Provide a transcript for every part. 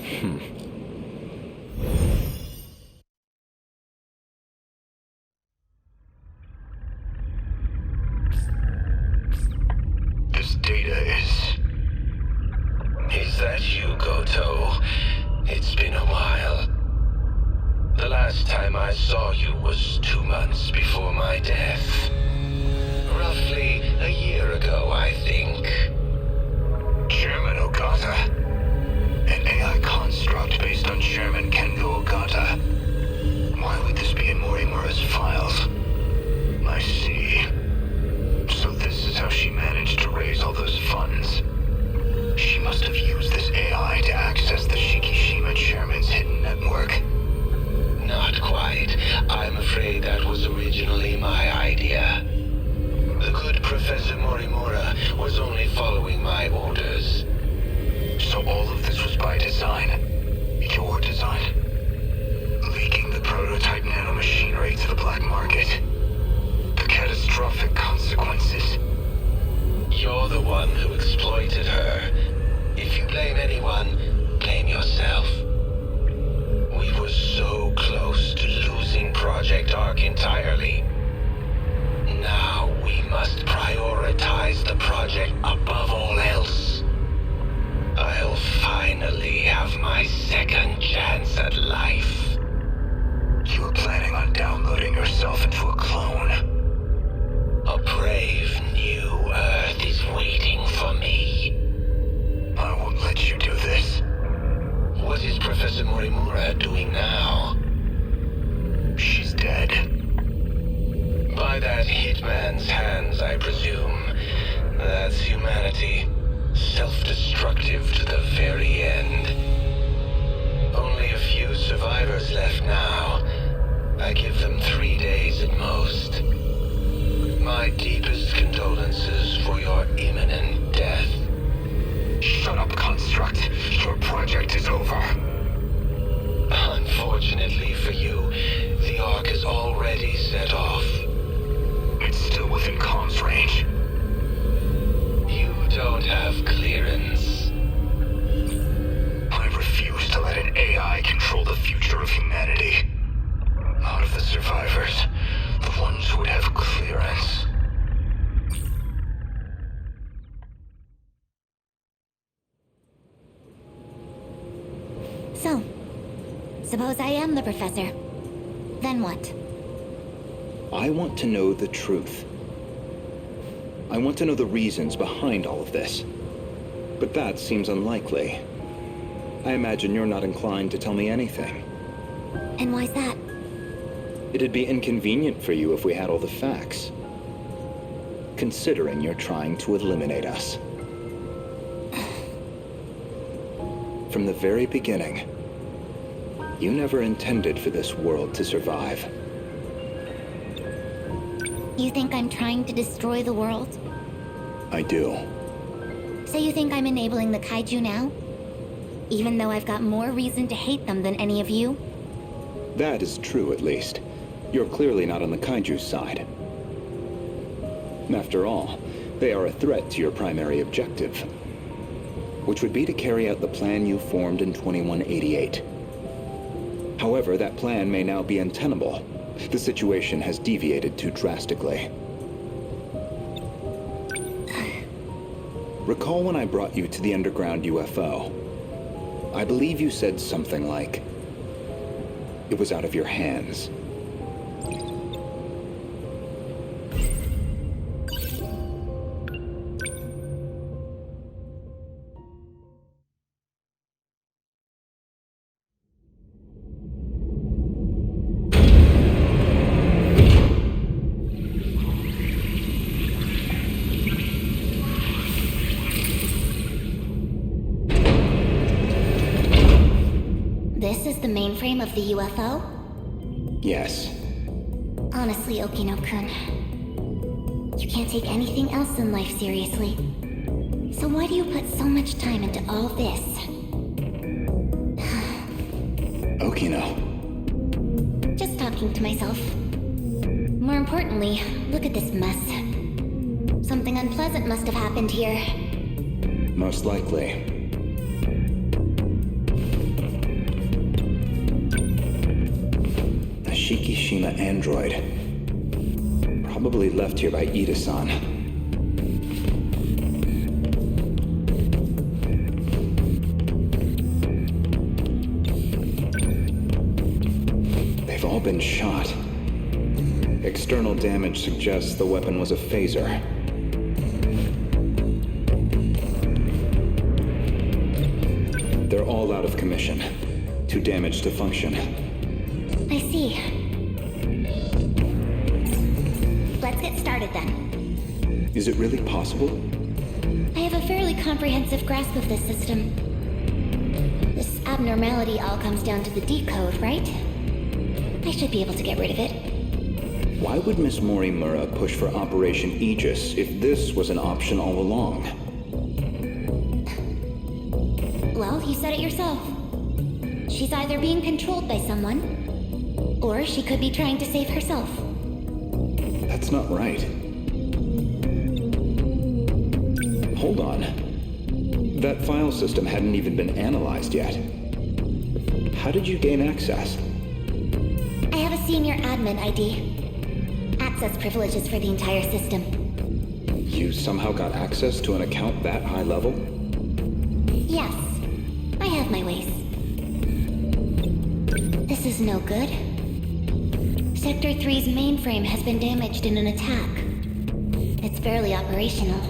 This data is... Is that you, Goto? It's been a while. The last time I saw you was 2 months before my death. Roughly a year ago, I think. Chairman Ogata. An AI construct based on Chairman Kengo Ogata. Why would this be in Morimura's files? I see. So this is how she managed to raise all those funds. She must have used this AI to access the Shikishima Chairman's hidden network. Not quite. I'm afraid that was originally my idea. The good Professor Morimura was only following my orders. So all of this was by design? Your design? Leaking the prototype nanomachinery to the black market? The catastrophic consequences? You're the one who exploited her. If you blame anyone, blame yourself. We were so close to losing Project Ark entirely. Now we must prioritize the project above all else. I'll finally have my second chance at life. You were planning on downloading yourself into a clone. A brave new Earth is waiting for me. I won't let you do this. What is Professor Morimura doing now? She's dead. By that hitman's hands, I presume. That's humanity. Self-destructive to the very end. Only a few survivors left now. I give them 3 days at most. My deepest condolences for your imminent death. Shut up, Construct. Your project is over. Unfortunately for you, the Ark is already set off. It's still within comms range. You don't have clearance. I refuse to let an AI control the future of humanity. Out of the survivors, the ones who would have clearance. So, suppose I am the professor. Then what? I want to know the truth. I want to know the reasons behind all of this. But that seems unlikely. I imagine you're not inclined to tell me anything. And why's that? It'd be inconvenient for you if we had all the facts. Considering you're trying to eliminate us. From the very beginning, you never intended for this world to survive. You think I'm trying to destroy the world? I do. So you think I'm enabling the kaiju now? Even though I've got more reason to hate them than any of you? That is true, at least. You're clearly not on the kaiju's side. After all, they are a threat to your primary objective, which would be to carry out the plan you formed in 2188. However, that plan may now be untenable. The situation has deviated too drastically. Recall when I brought you to the underground UFO? I believe you said something like, it was out of your hands. This is the mainframe of the UFO? Yes. Honestly, Okino-kun, you can't take anything else in life seriously. So why do you put so much time into all this? Okino. Just talking to myself. More importantly, look at this mess. Something unpleasant must have happened here. Most likely. Shikishima android. Probably left here by Ida-san. They've all been shot. External damage suggests the weapon was a phaser. They're all out of commission. Too damaged to function. I see. Let's get started then. Is it really possible? I have a fairly comprehensive grasp of this system. This abnormality all comes down to the decode, right? I should be able to get rid of it. Why would Miss Morimura push for Operation Aegis if this was an option all along? Well, you said it yourself. She's either being controlled by someone, or she could be trying to save herself. That's not right. Hold on. That file system hadn't even been analyzed yet. How did you gain access? I have a senior admin ID. Access privileges for the entire system. You somehow got access to an account that high level? Yes, I have my ways. This is no good. Sector 3's mainframe has been damaged in an attack. It's barely operational.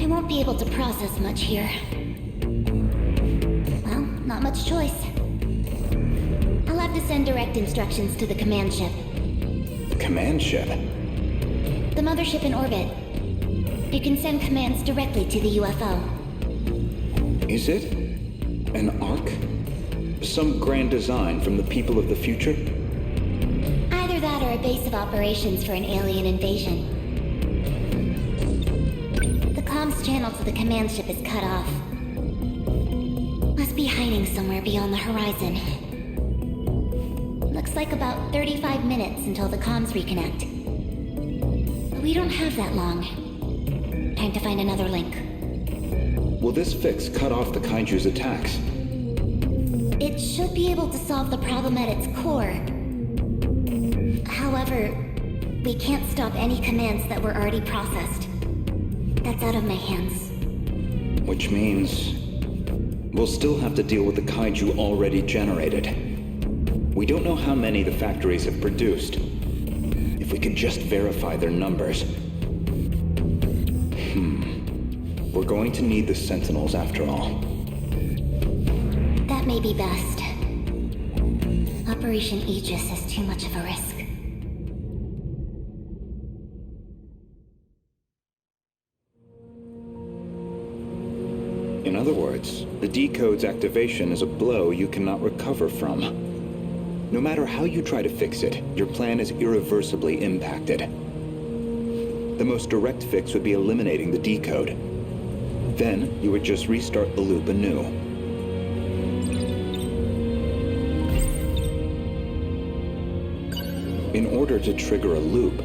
I won't be able to process much here. Well, not much choice. I'll have to send direct instructions to the command ship. Command ship? The mothership in orbit. You can send commands directly to the UFO. Is it an Ark? Some grand design from the people of the future? Either that or a base of operations for an alien invasion. The comms channel to the command ship is cut off. Must be hiding somewhere beyond the horizon. Looks like about 35 minutes until the comms reconnect. But we don't have that long. Time to find another link. Will this fix cut off the Kaiju's attacks? It should be able to solve the problem at its core. However, we can't stop any commands that were already processed. That's out of my hands. Which means we'll still have to deal with the Kaiju already generated. We don't know how many the factories have produced. If we could just verify their numbers. We're going to need the Sentinels after all. That may be best. Operation Aegis is too much of a risk. In other words, the decode's activation is a blow you cannot recover from. No matter how you try to fix it, your plan is irreversibly impacted. The most direct fix would be eliminating the decode. Then, you would just restart the loop anew. In order to trigger a loop,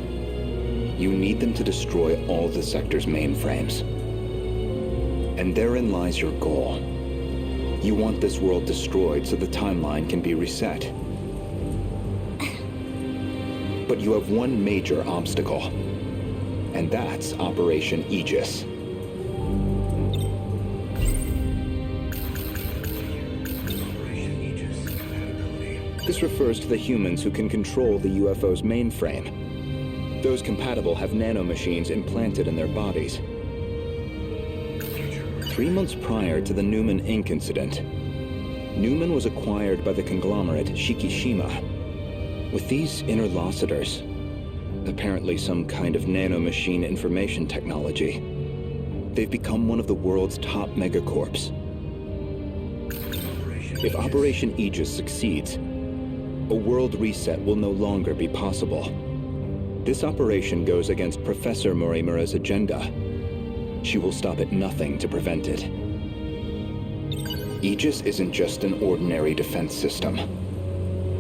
you need them to destroy all the sector's mainframes. And therein lies your goal. You want this world destroyed so the timeline can be reset. But you have one major obstacle, and that's Operation Aegis. This refers to the humans who can control the UFO's mainframe. Those compatible have nanomachines implanted in their bodies. 3 months prior to the Newman Inc. incident, Newman was acquired by the conglomerate Shikishima. With these interlocutors, apparently some kind of nanomachine information technology, they've become one of the world's top megacorps. If Operation Aegis succeeds, a world reset will no longer be possible. This operation goes against Professor Morimura's agenda. She will stop at nothing to prevent it. Aegis isn't just an ordinary defense system.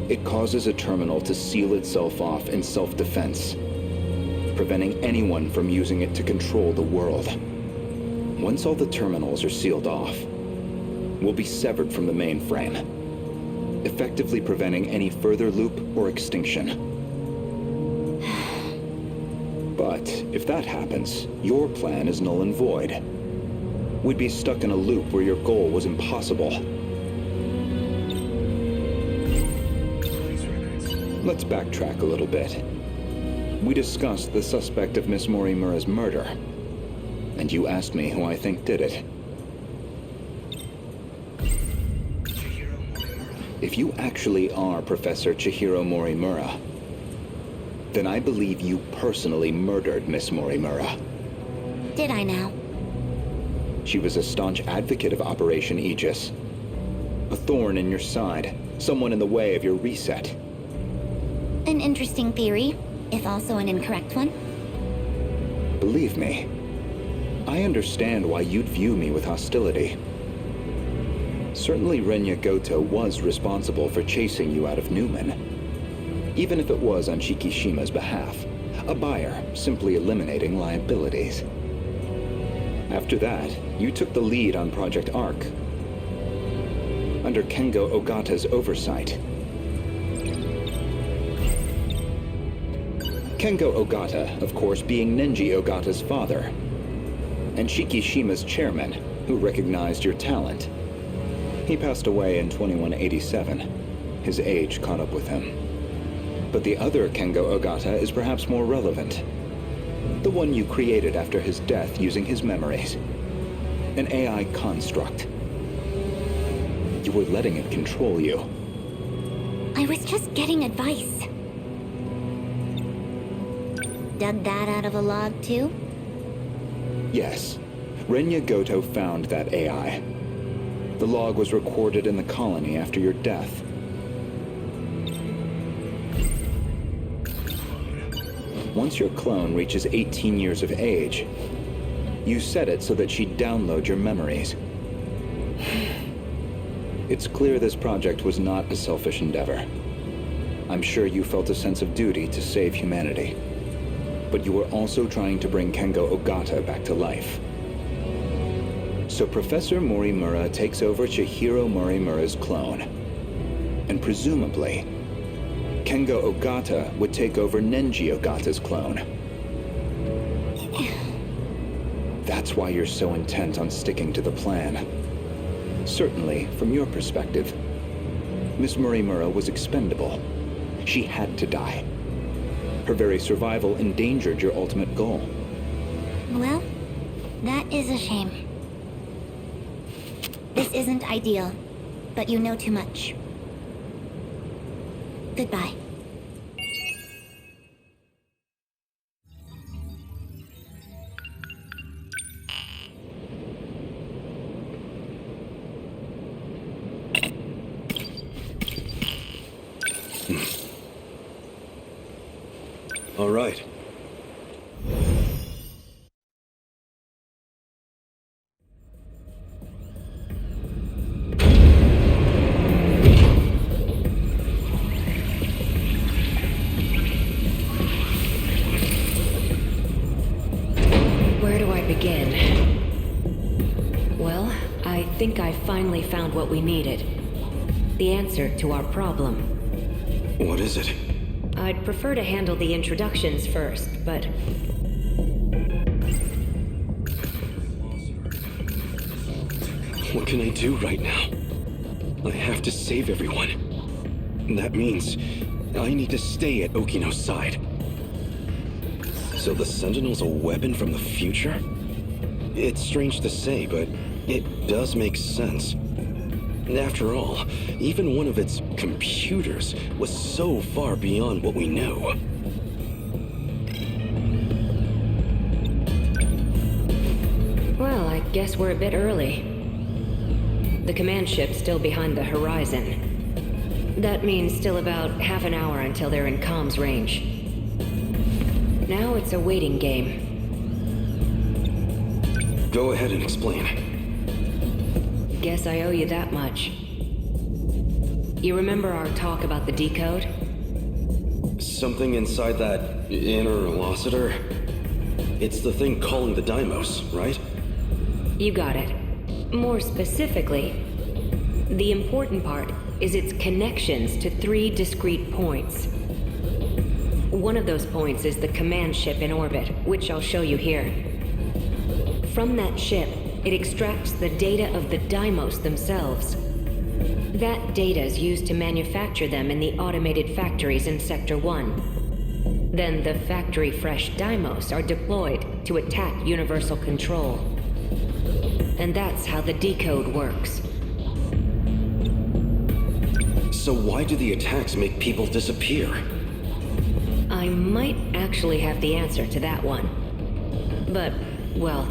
It causes a terminal to seal itself off in self-defense, preventing anyone from using it to control the world. Once all the terminals are sealed off, we'll be severed from the mainframe. effectively preventing any further loop or extinction. But if that happens, your plan is null and void. We'd be stuck in a loop where your goal was impossible. Let's backtrack a little bit. We discussed the suspect of Miss Morimura's murder, and you asked me who I think did it. If you actually are Professor Chihiro Morimura, then I believe you personally murdered Miss Morimura. Did I now? She was a staunch advocate of Operation Aegis. A thorn in your side, someone in the way of your reset. An interesting theory, if also an incorrect one. Believe me, I understand why you'd view me with hostility. Certainly Renya Goto was responsible for chasing you out of Newman. Even if it was on Shikishima's behalf, a buyer simply eliminating liabilities. After that, you took the lead on Project Arc, under Kengo Ogata's oversight. Kengo Ogata, of course, being Nenji Ogata's father, and Shikishima's chairman, who recognized your talent. He passed away in 2187. His age caught up with him. But the other Kengo Ogata is perhaps more relevant. The one you created after his death using his memories. An AI construct. You were letting it control you. I was just getting advice. Dug that out of a log, too? Yes. Renya Goto found that AI. The log was recorded in the colony after your death. Once your clone reaches 18 years of age, you set it so that she'd download your memories. It's clear this project was not a selfish endeavor. I'm sure you felt a sense of duty to save humanity. But you were also trying to bring Kengo Ogata back to life. So Professor Morimura takes over Chihiro Morimura's clone. And presumably, Kengo Ogata would take over Nenji Ogata's clone. That's why you're so intent on sticking to the plan. Certainly, from your perspective, Miss Morimura was expendable. She had to die. Her very survival endangered your ultimate goal. Well, that is a shame. This isn't ideal, but you know too much. Goodbye. All right. Where do I begin? Well, I think I finally found what we needed. The answer to our problem. What is it? I'd prefer to handle the introductions first, but... What can I do right now? I have to save everyone. That means I need to stay at Okino's side. So the Sentinel's a weapon from the future? It's strange to say, but it does make sense. After all, even one of its computers was so far beyond what we know. Well, I guess we're a bit early. The command ship's still behind the horizon. That means still about half an hour until they're in comms range. Now it's a waiting game. Go ahead and explain. Guess I owe you that much. You remember our talk about the decode? Something inside that interlocutor? It's the thing calling the Deimos, right? You got it. More specifically, the important part is its connections to 3 discrete points. One of those points is the command ship in orbit, which I'll show you here. From that ship, it extracts the data of the Deimos themselves. That data is used to manufacture them in the automated factories in Sector 1. Then the factory-fresh Deimos are deployed to attack Universal Control. And that's how the decode works. So why do the attacks make people disappear? I might actually have the answer to that one. But, well,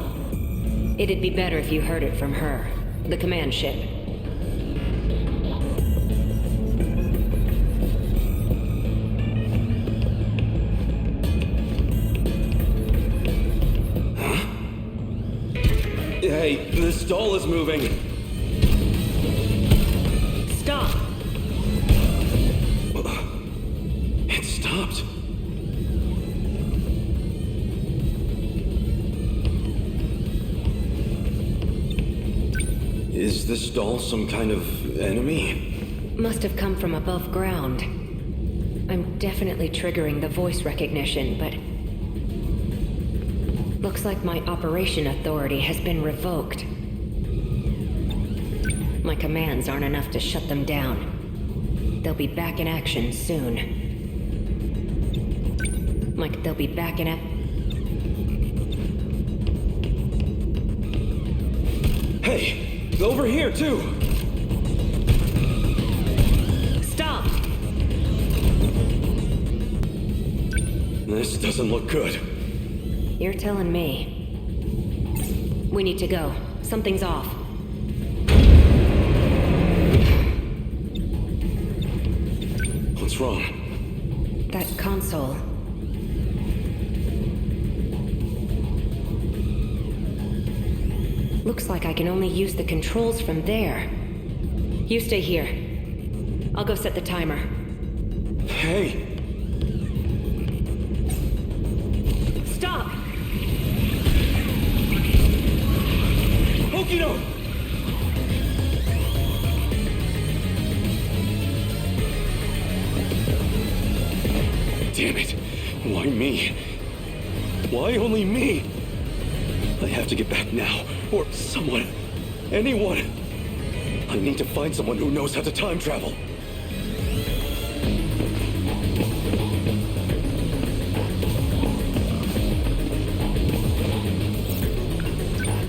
it'd be better if you heard it from her, the command ship. Hey, the stall is moving! Stop! It stopped. Is this doll some kind of enemy? Must have come from above ground. I'm definitely triggering the voice recognition, but... looks like my operation authority has been revoked. My commands aren't enough to shut them down. They'll be back in action soon. They'll be back in Hey! Over here, too! Stop! This doesn't look good. You're telling me. We need to go. Something's off. What's wrong? That console. Looks like I can only use the controls from there. You stay here. I'll go set the timer. Hey! Stop! Okino! Damn it! Why me? Why only me? I have to get back now, or someone, anyone. I need to find someone who knows how to time travel.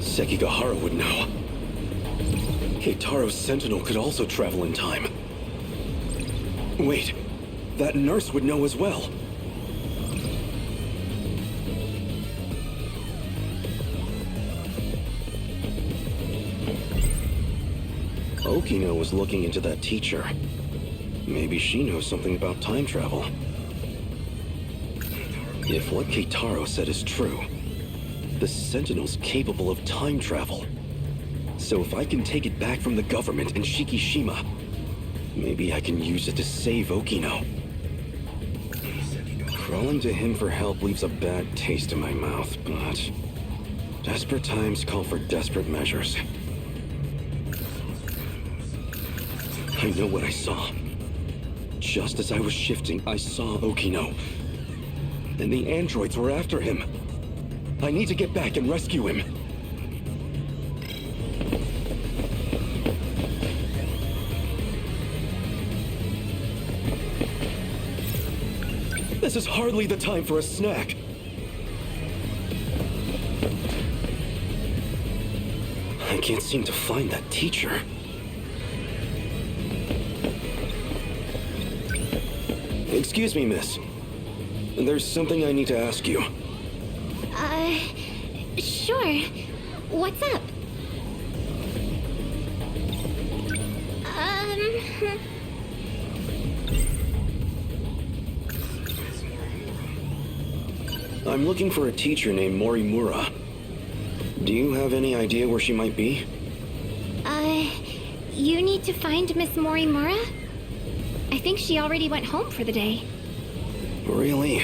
Sekigahara would know. Keitaro's Sentinel could also travel in time. Wait, that nurse would know as well. Okino was looking into that teacher. Maybe she knows something about time travel. If what Keitaro said is true, the Sentinel's capable of time travel. So if I can take it back from the government and Shikishima, maybe I can use it to save Okino. Crawling to him for help leaves a bad taste in my mouth, but... desperate times call for desperate measures. I know what I saw. Just as I was shifting, I saw Okino. And the androids were after him. I need to get back and rescue him. This is hardly the time for a snack. I can't seem to find that teacher. Excuse me, miss. There's something I need to ask you. Sure. What's up? I'm looking for a teacher named Morimura. Do you have any idea where she might be? You need to find Miss Morimura? I think she already went home for the day. Really?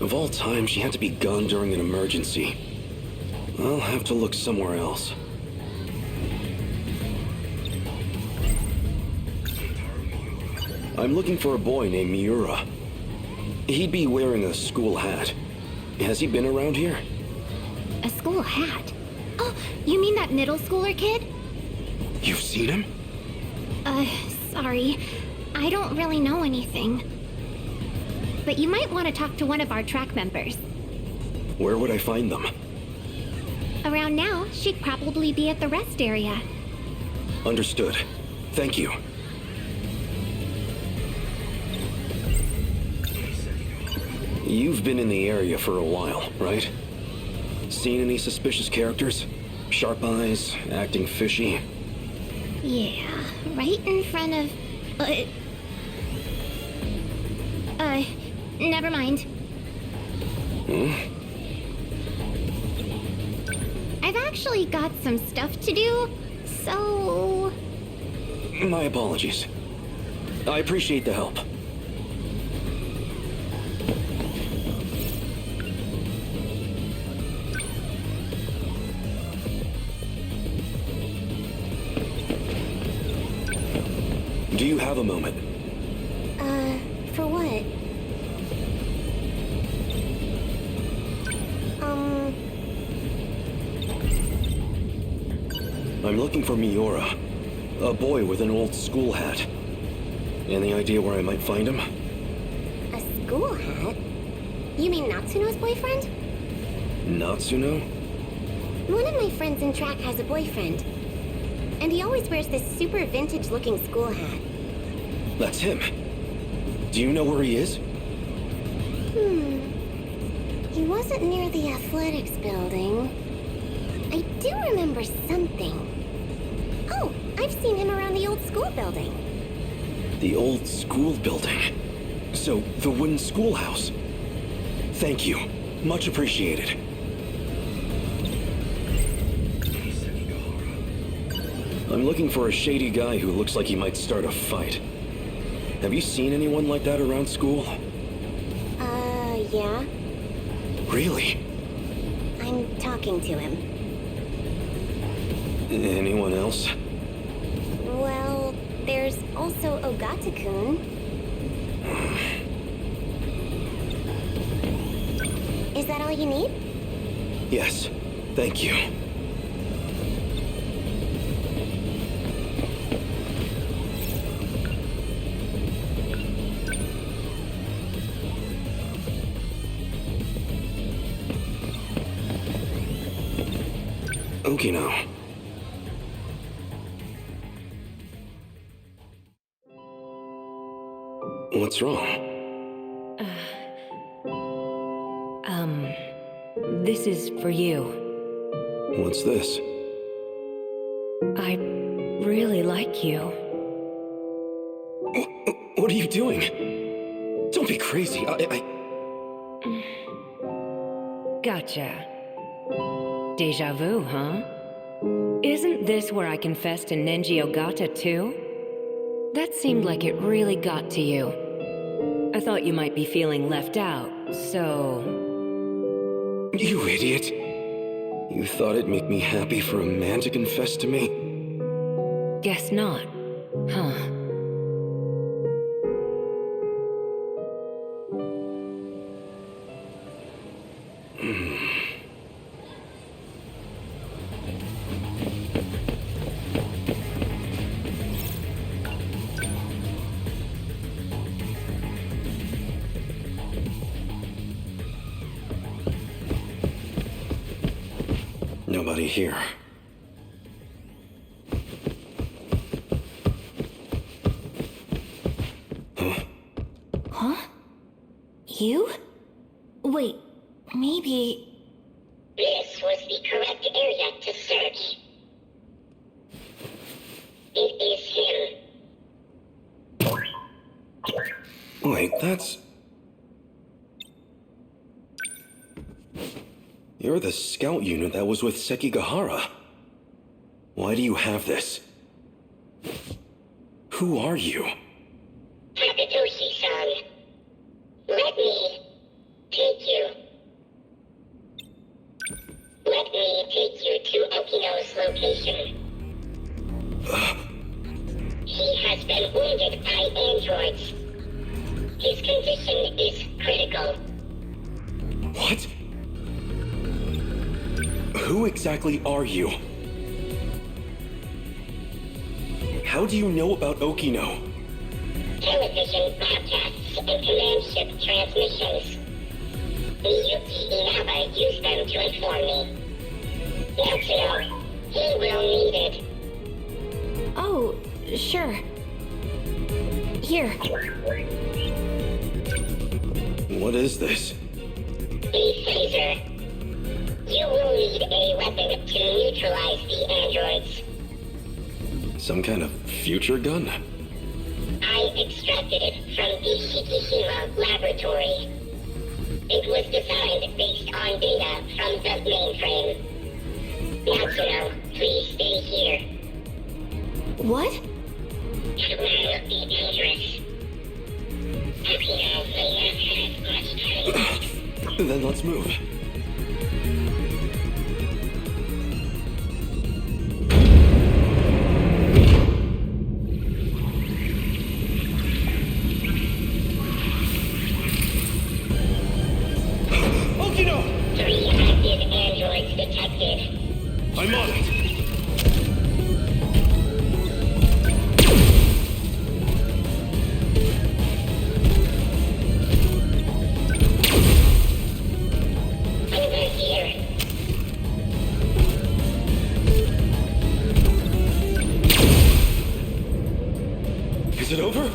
Of all time, she had to be gone during an emergency. I'll have to look somewhere else. I'm looking for a boy named Miura. He'd be wearing a school hat. Has he been around here? A school hat? Oh, you mean that middle schooler kid? You've seen him? Sorry. I don't really know anything. But you might want to talk to one of our track members. Where would I find them? Around now, she'd probably be at the rest area. Understood. Thank you. You've been in the area for a while, right? Seen any suspicious characters? Sharp eyes, acting fishy? Yeah, right in front of... never mind. I've actually got some stuff to do, so... My apologies. I appreciate the help. Do you have a moment? For what? I'm looking for Miura, a boy with an old school hat. Any idea where I might find him? A school hat? You mean Natsuno's boyfriend? Natsuno? One of my friends in track has a boyfriend. And he always wears this super vintage-looking school hat. That's him. Do you know where he is? He wasn't near the athletics building. I do remember something. Oh, I've seen him around the old school building. The old school building. So, the wooden schoolhouse. Thank you. Much appreciated. I'm looking for a shady guy who looks like he might start a fight. Have you seen anyone like that around school? Yeah. Really? I'm talking to him. Anyone else? Well, there's also Ogata-kun. Is that all you need? Yes. Thank you. Okino. What's wrong? This is for you. What's this? I really like you. What are you doing? Don't be crazy. Gotcha. Deja vu, huh? Isn't this where I confessed to Nenji Ogata, too? That seemed like it really got to you. I thought you might be feeling left out, so... You idiot. You thought it'd make me happy for a man to confess to me? Guess not, huh? Nobody here. Huh? You? Wait, maybe... This was the correct area to search. It is him. Wait, that's... You're the scout unit that was with Sekigahara. Why do you have this? Who are you? Takatoshi-san, let me take you. Let me take you to Okino's location. He has has been wounded by androids. His condition is critical. What? Who exactly are you? How do you know about Okino? Television broadcasts and command ship transmissions. The Yuki Inaba used them to inform me. Natsuno, he will need it. Oh, sure. Here. What is this? The phaser. You will need a weapon to neutralize the androids. Some kind of future gun? I extracted it from the Shikishima laboratory. It was designed based on data from the mainframe. Natsuno, please stay here. What? It will be dangerous. Akino may not have much time. Then let's move. Okino! 3 active androids detected. I'm on it! Over here. Is it over?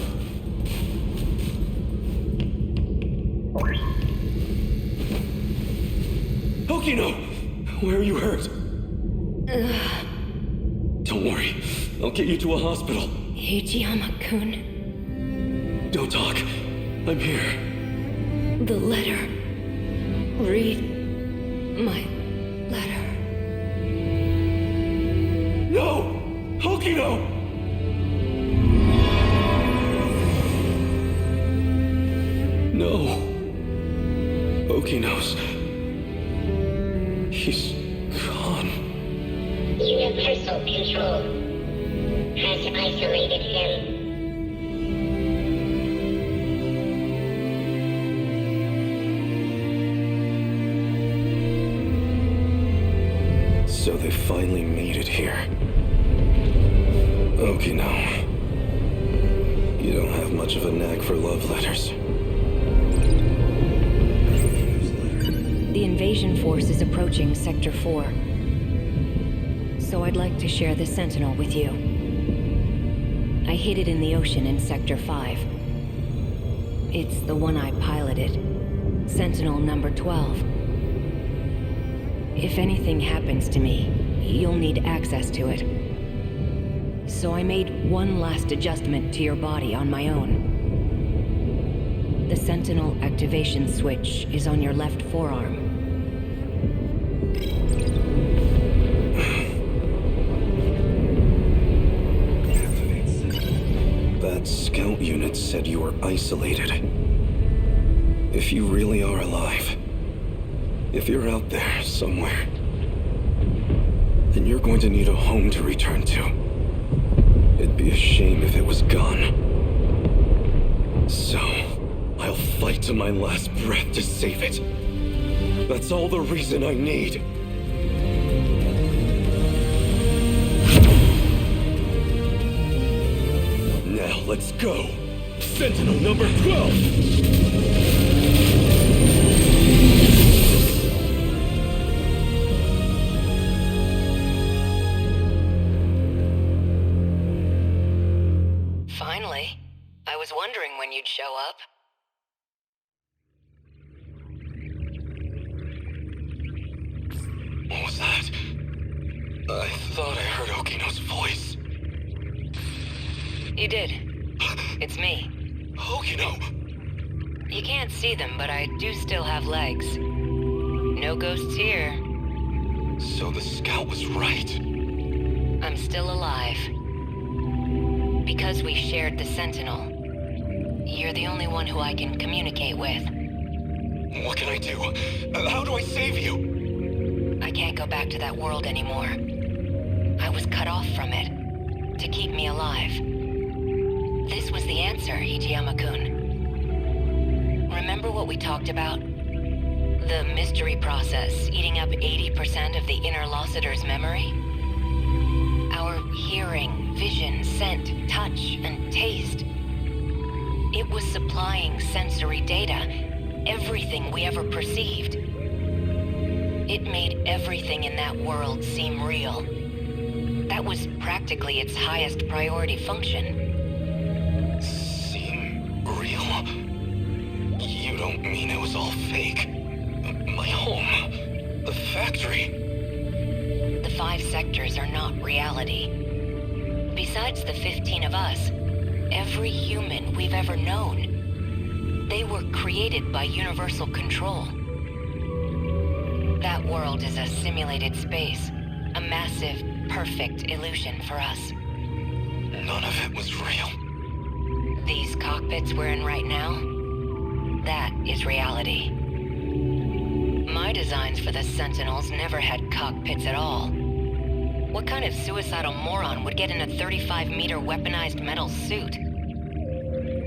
Okino! Where are you hurt? Don't worry. I'll get you to a hospital. Ichiyama-kun, Don't talk. I'm here. the letter. Read my letter. No! Okino! No. Okino's. He's gone. Universal control has isolated him. So they finally made it here. Okino. You don't have much of a knack for love letters. The invasion force is approaching Sector 4. So I'd like to share the Sentinel with you. I hid it in the ocean in Sector 5. It's the one I piloted. Sentinel number 12. If anything happens to me, you'll need access to it. So I made one last adjustment to your body on my own. The Sentinel activation switch is on your left forearm. That scout unit said you were isolated. If you really are alive, if you're out there somewhere, then you're going to need a home to return to. It'd be a shame if it was gone. So, I'll fight to my last breath to save it. That's all the reason I need. Now let's go. Sentinel number 12! Finally. I was wondering when you'd show up. What was that? I thought I heard Okino's voice. You did. It's me. Okino! You can't see them, but I do still have legs. No ghosts here. So the scout was right. I'm still alive. Because we shared the Sentinel, you're the only one who I can communicate with. What can I do? How do I save you? I can't go back to that world anymore. I was cut off from it, to keep me alive. answer, Hijiyama-kun. Remember what we talked about? The mystery process eating up 80% of the interlocutor's memory? Our hearing, vision, scent, touch, and taste. It was supplying sensory data, everything we ever perceived. It made everything in that world seem real. That was practically its highest priority function. Seem real? You don't mean it was all fake? My home? The factory? The 5 sectors are not reality. Besides the 15 of us, every human we've ever known, they were created by universal control. That world is a simulated space, a massive, perfect illusion for us. None of it was real. These cockpits we're in right now, that is reality. My designs for the Sentinels never had cockpits at all. What kind of suicidal moron would get in a 35-meter weaponized metal suit?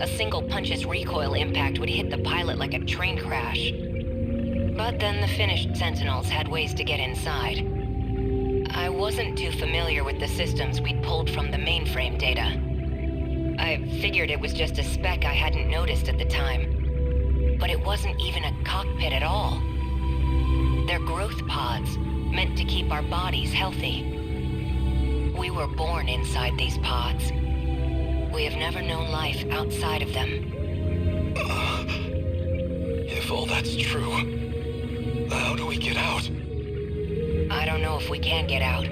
A single punch's recoil impact would hit the pilot like a train crash. But then the finished Sentinels had ways to get inside. I wasn't too familiar with the systems we'd pulled from the mainframe data. I figured it was just a speck I hadn't noticed at the time. But it wasn't even a cockpit at all. They're growth pods, meant to keep our bodies healthy. We were born inside these pods. We have never known life outside of them. If all that's true, how do we get out? I don't know if we can get out.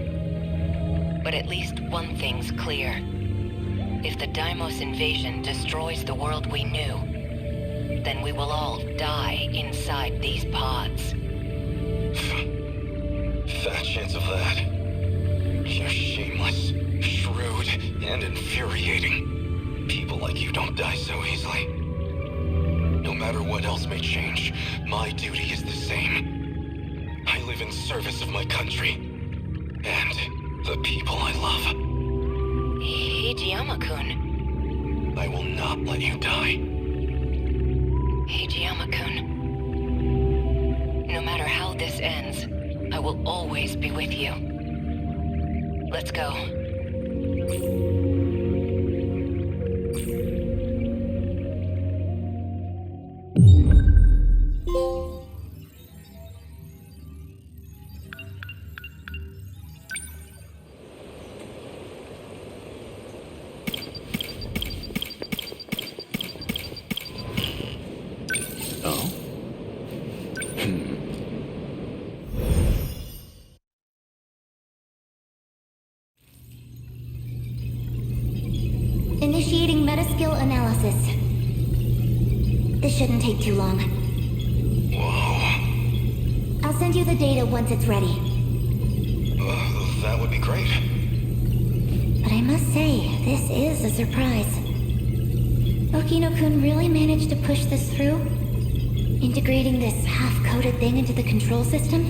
But at least one thing's clear. If the Deimos invasion destroys the world we knew, then we will all die inside these pods. Fat chance of that. You're shameless, shrewd, and infuriating. People like you don't die so easily. No matter what else may change, my duty is the same. I live in service of my country. And the people I love. Hijiyama-kun. I will not let you die. Hijiyama-kun. No matter how this ends, I will always be with you. Let's go. Oh? Initiating metaskill analysis. This shouldn't take too long. Whoa. I'll send you the data once it's ready. That would be great. But I must say, this is a surprise. Okino-kun really managed to push this through? Integrating this half-coded thing into the control system?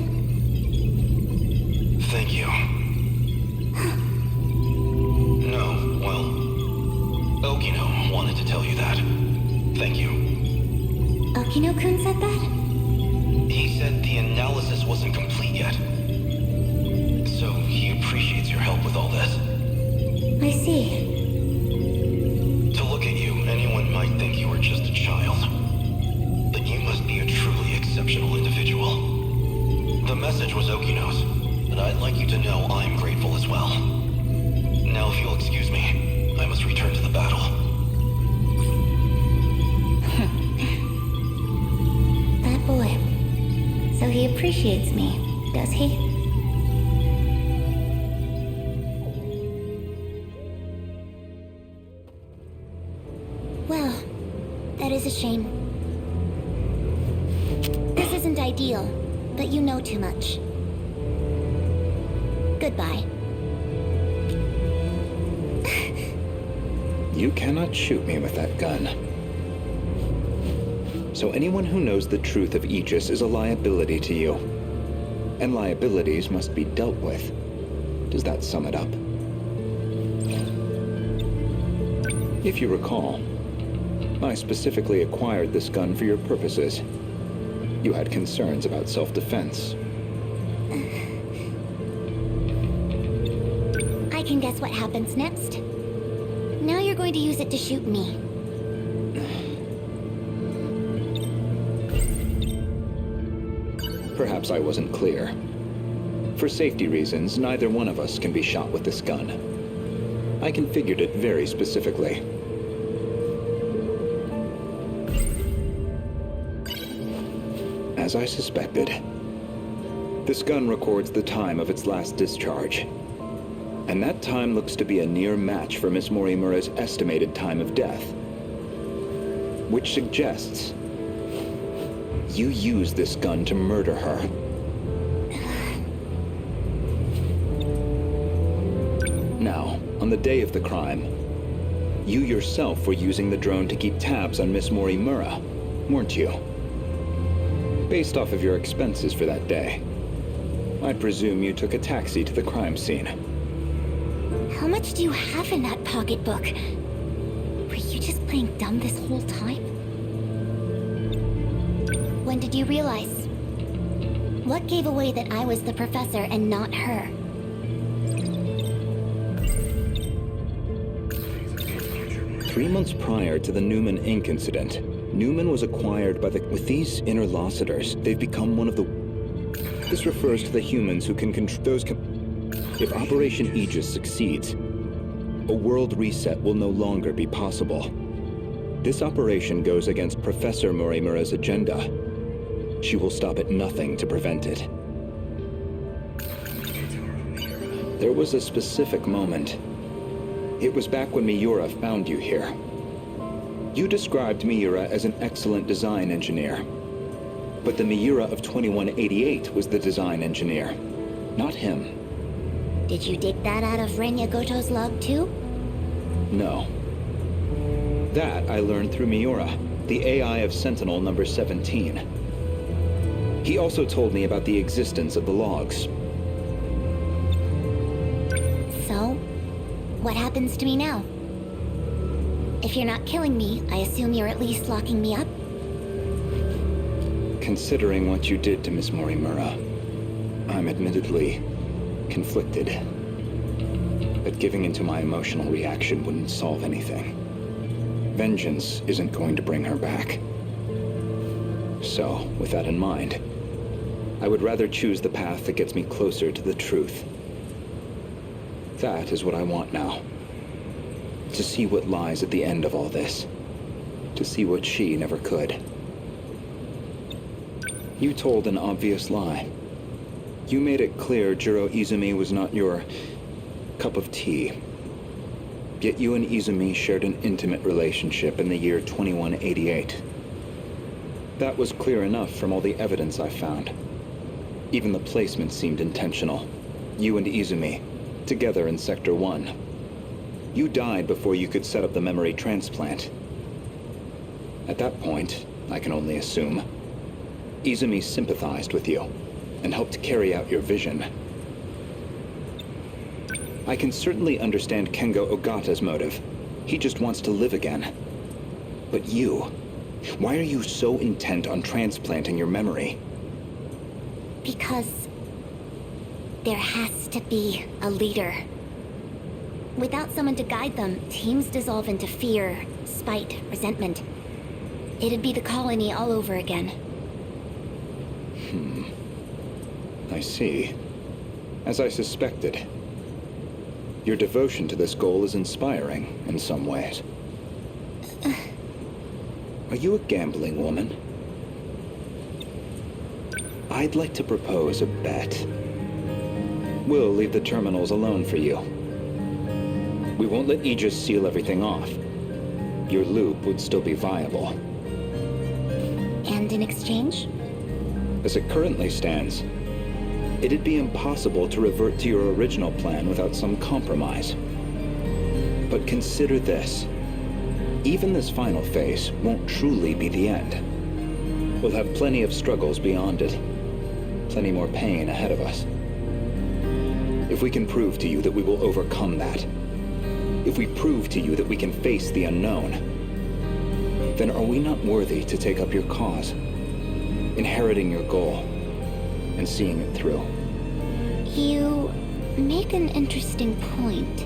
Thank you. No, well, Okino wanted to tell you that. Thank you. Okino-kun said that? He said the analysis wasn't complete yet. So he appreciates your help with all this. I see. To look at you, anyone might think you were just a child. But you must be a truly exceptional individual. The message was Okino's, and I'd like you to know I'm grateful as well. Now, if you'll excuse me, I must return to the battle. That boy. So he appreciates me, does he? Well, that is a shame. This isn't ideal, but you know too much. Goodbye. You cannot shoot me with that gun. So anyone who knows the truth of Aegis is a liability to you. And liabilities must be dealt with. Does that sum it up? If you recall, I specifically acquired this gun for your purposes. You had concerns about self-defense. I can guess what happens next. Now you're going to use it to shoot me. Perhaps I wasn't clear. For safety reasons, neither one of us can be shot with this gun. I configured it very specifically. As I suspected, this gun records the time of its last discharge. And that time looks to be a near match for Miss Morimura's estimated time of death. Which suggests you used this gun to murder her. Now, on the day of the crime, you yourself were using the drone to keep tabs on Miss Morimura, weren't you? Based off of your expenses for that day, I presume you took a taxi to the crime scene. How much do you have in that pocketbook? Were you just playing dumb this whole time? When did you realize? What gave away that I was the professor and not her? Three months prior to the Newman Inc. incident, Newman was acquired by the... With these interlocutors, they've become one of the... This refers to the humans who can control... If Operation Aegis succeeds, a world reset will no longer be possible. This operation goes against Professor Morimura's agenda. She will stop at nothing to prevent it. There was a specific moment. It was back when Miura found you here. You described Miura as an excellent design engineer. But the Miura of 2188 was the design engineer, not him. Did you dig that out of Renya Goto's log too? No. That I learned through Miura, the AI of Sentinel number 17. He also told me about the existence of the logs. So, what happens to me now? If you're not killing me, I assume you're at least locking me up? Considering what you did to Miss Morimura, I'm admittedly conflicted. But giving into my emotional reaction wouldn't solve anything. Vengeance isn't going to bring her back. So, with that in mind, I would rather choose the path that gets me closer to the truth. That is what I want now. To see what lies at the end of all this. To see what she never could. You told an obvious lie. You made it clear Jiro Izumi was not your cup of tea. Yet you and Izumi shared an intimate relationship in the year 2188. That was clear enough from all the evidence I found. Even the placement seemed intentional. You and Izumi, together in Sector 1. You died before you could set up the memory transplant. At that point, I can only assume, Izumi sympathized with you and helped carry out your vision. I can certainly understand Kengo Ogata's motive. He just wants to live again. But you, why are you so intent on transplanting your memory? Because there has to be a leader. Without someone to guide them, teams dissolve into fear, spite, resentment. It'd be the colony all over again. I see. As I suspected. Your devotion to this goal is inspiring in some ways. Are you a gambling woman? I'd like to propose a bet. We'll leave the terminals alone for you. We won't let Aegis seal everything off. Your loop would still be viable. And in exchange? As it currently stands, it'd be impossible to revert to your original plan without some compromise. But consider this. Even this final phase won't truly be the end. We'll have plenty of struggles beyond it. Plenty more pain ahead of us. If we can prove to you that we will overcome that, if we prove to you that we can face the unknown, then are we not worthy to take up your cause, inheriting your goal, and seeing it through? You make an interesting point.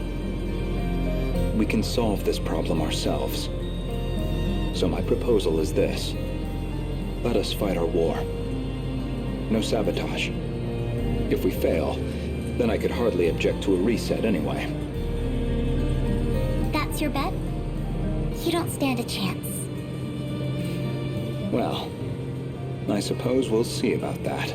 We can solve this problem ourselves. So my proposal is this. Let us fight our war. No sabotage. If we fail, then I could hardly object to a reset anyway. That's your bet? You don't stand a chance. Well, I suppose we'll see about that.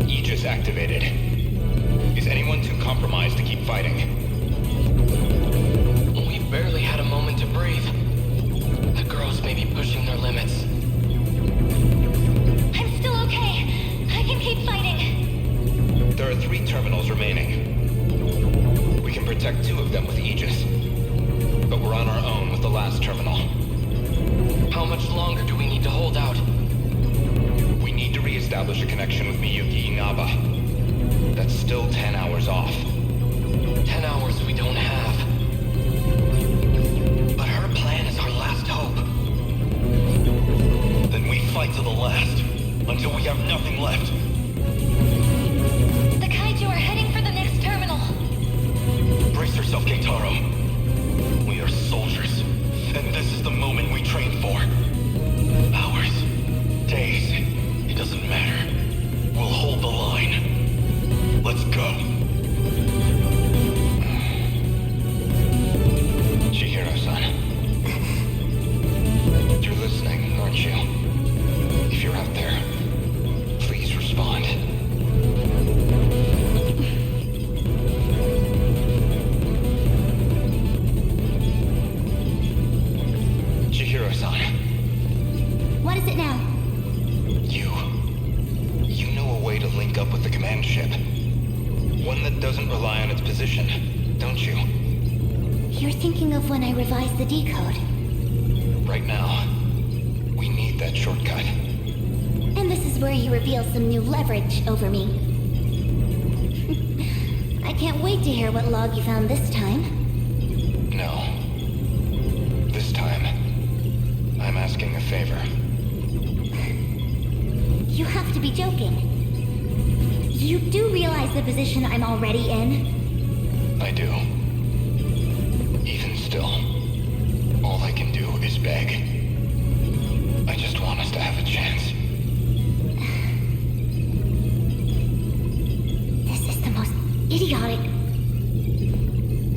Aegis activated. Is anyone too compromised to keep fighting? We've barely had a moment to breathe. The girls may be pushing their limits. I'm still okay. I can keep fighting. There are 3 terminals remaining. We can protect 2 of them with Aegis. But we're on our own with the last terminal. How much longer do we need to hold out? We need to re-establish a connection with Miyuki Inaba. That's still 10 hours off. 10 hours we don't have. But her plan is our last hope. Then we fight to the last, until we have nothing left. The kaiju are heading for the next terminal. Brace yourself, Keitaro. We are soldiers, and this is the moment we trained for. Hours, days, it doesn't matter. We'll hold the line. Let's go. Chihiro-san. You're listening, aren't you? If you're out there, please respond. Chihiro-san. What is it now? You know a way to link up with the command ship. One that doesn't rely on its position, don't you? You're thinking of when I revised the decode. Right now, we need that shortcut. And this is where you reveal some new leverage over me. I can't wait to hear what log you found this time. No. This time, I'm asking a favor. You have to be joking. You do realize the position I'm already in? I do. Even still, all I can do is beg. I just want us to have a chance. This is the most idiotic...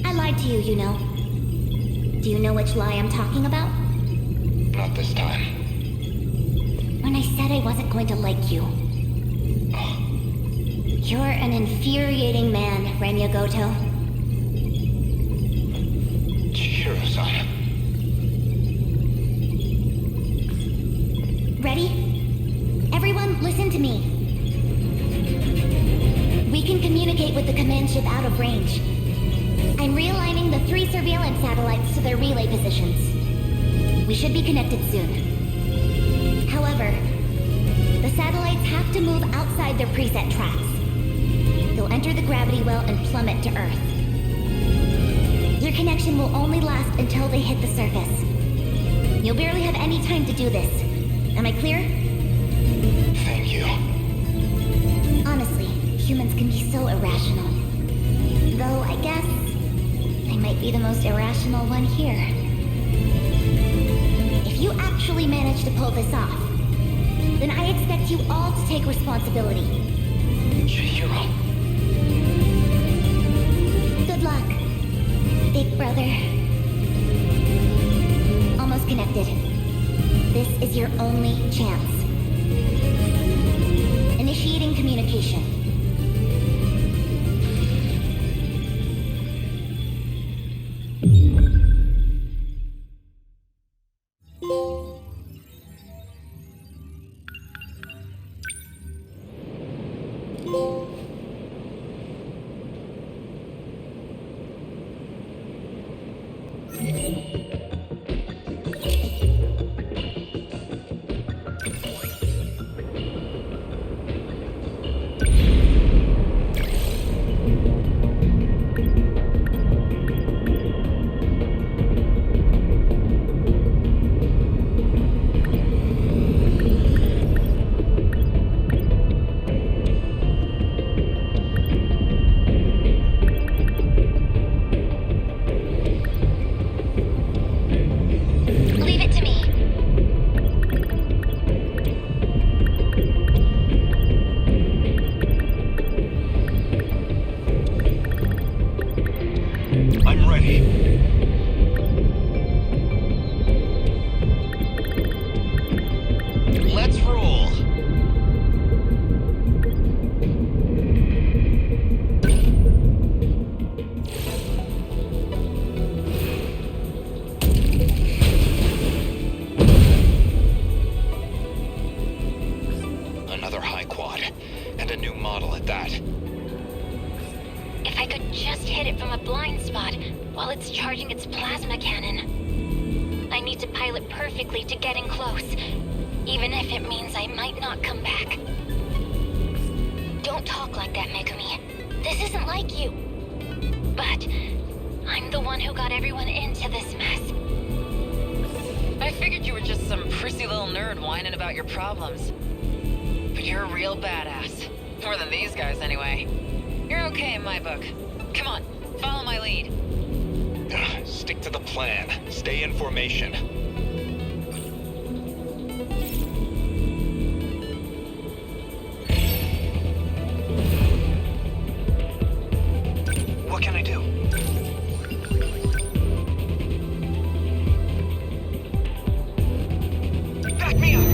I lied to you, you know. Do you know which lie I'm talking about? Not this time. When I said I wasn't going to like you. You're an infuriating man, Renya Goto. Chihiro-san. Ready? Everyone, listen to me. We can communicate with the command ship out of range. I'm realigning the 3 surveillance satellites to their relay positions. We should be connected soon. However, the satellites have to move outside their preset tracks. They'll enter the gravity well and plummet to Earth. Your connection will only last until they hit the surface. You'll barely have any time to do this. Am I clear? Thank you. Honestly, humans can be so irrational. Though I guess I might be the most irrational one here. If you actually manage to pull this off, then I expect you all to take responsibility. Chihiro. Good luck, big brother. Almost connected. This is your only chance. Initiating communication. another high quad, and a new model at that. If I could just hit it from a blind spot while it's charging its plasma cannon. I need to pilot perfectly to get in close, even if it means I might not come back. Don't talk like that, Megumi. This isn't like you. But I'm the one who got everyone into this mess. I figured you were just some prissy little nerd whining about your problems. But you're a real badass. More than these guys, anyway. You're okay in my book. Come on, follow my lead. Stick to the plan. Stay in formation. What can I do? Back me up!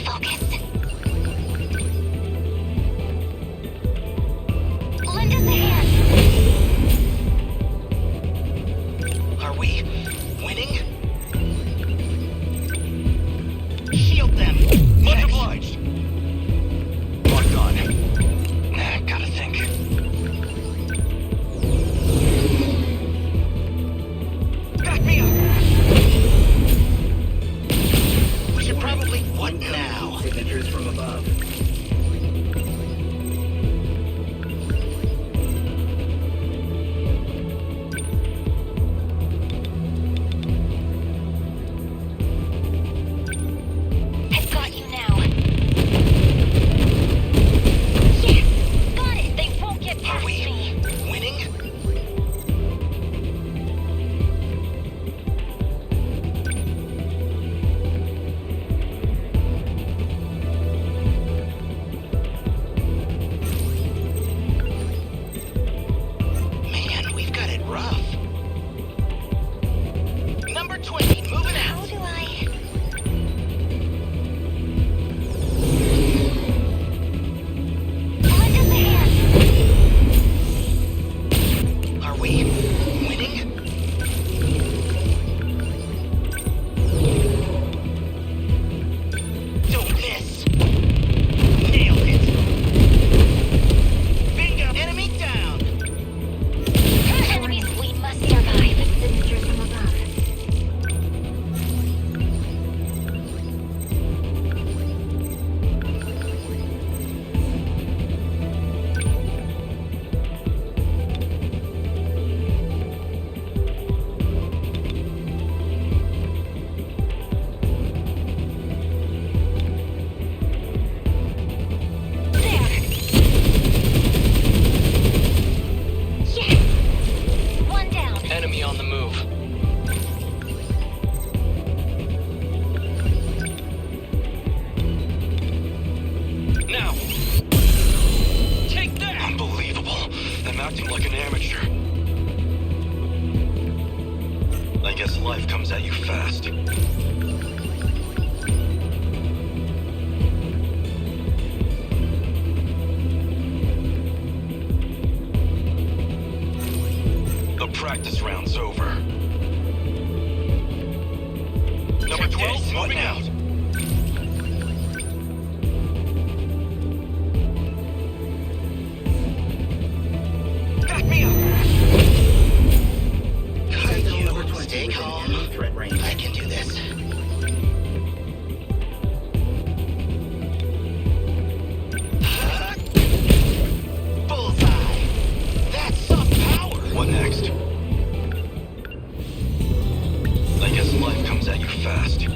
Focus. Lend us a hand. Are we winning? Shield them! Much obliged! Locked on. Gotta think. Back me up! We should probably... What now? Signatures from above. I've got you now. Yes! Got it! They won't get past me. Winning? Man, we've got it rough. Number 20, moving How out. do I... Lend us a hand. Are we winning? Don't miss. Nailed it. Bingo. Enemy down. Enemies, we must survive. Signatures from above. There. Yes. One down. Enemy on the move. Now. Take that. Unbelievable. I'm acting like an amateur. I guess life comes at you fast. The practice round's over. Number 12, moving out. Back me up. Sentinel number 20 Stay within calm. enemy threat range. I can do this. Bullseye. That's some power. What next? I guess life comes at you fast.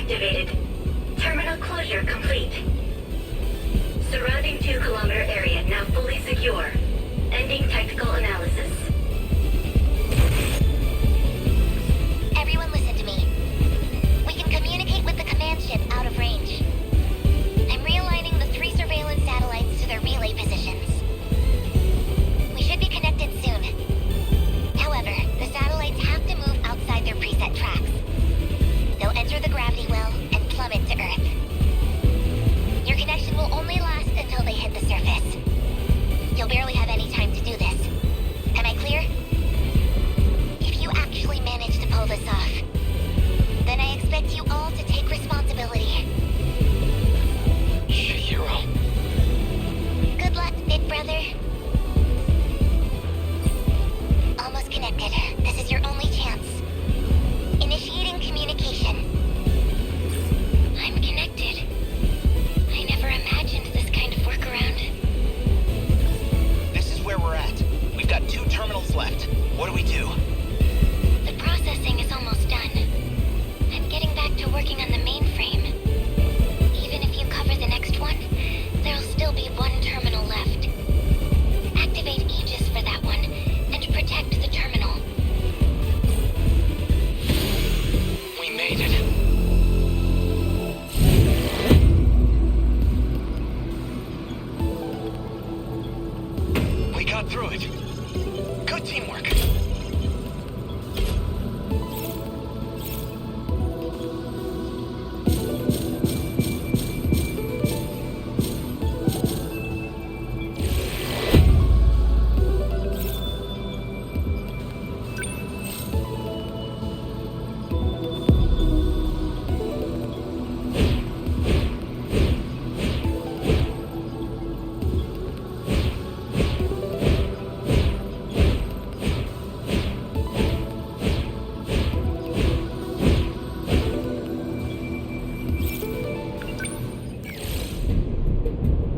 activated. Terminal closure complete. Surrounding 2-kilometer area now fully secure. Ending technical analysis. Everyone listen to me. We can communicate with the command ship out of range. I'm realigning the 3 surveillance satellites to their relay positions. We should be connected soon. However, the satellites have to move outside their preset tracks. They'll enter the gravity well and plummet to Earth. Your connection will only last until they hit the surface. You'll barely have any time to do this. Am I clear? If you actually manage to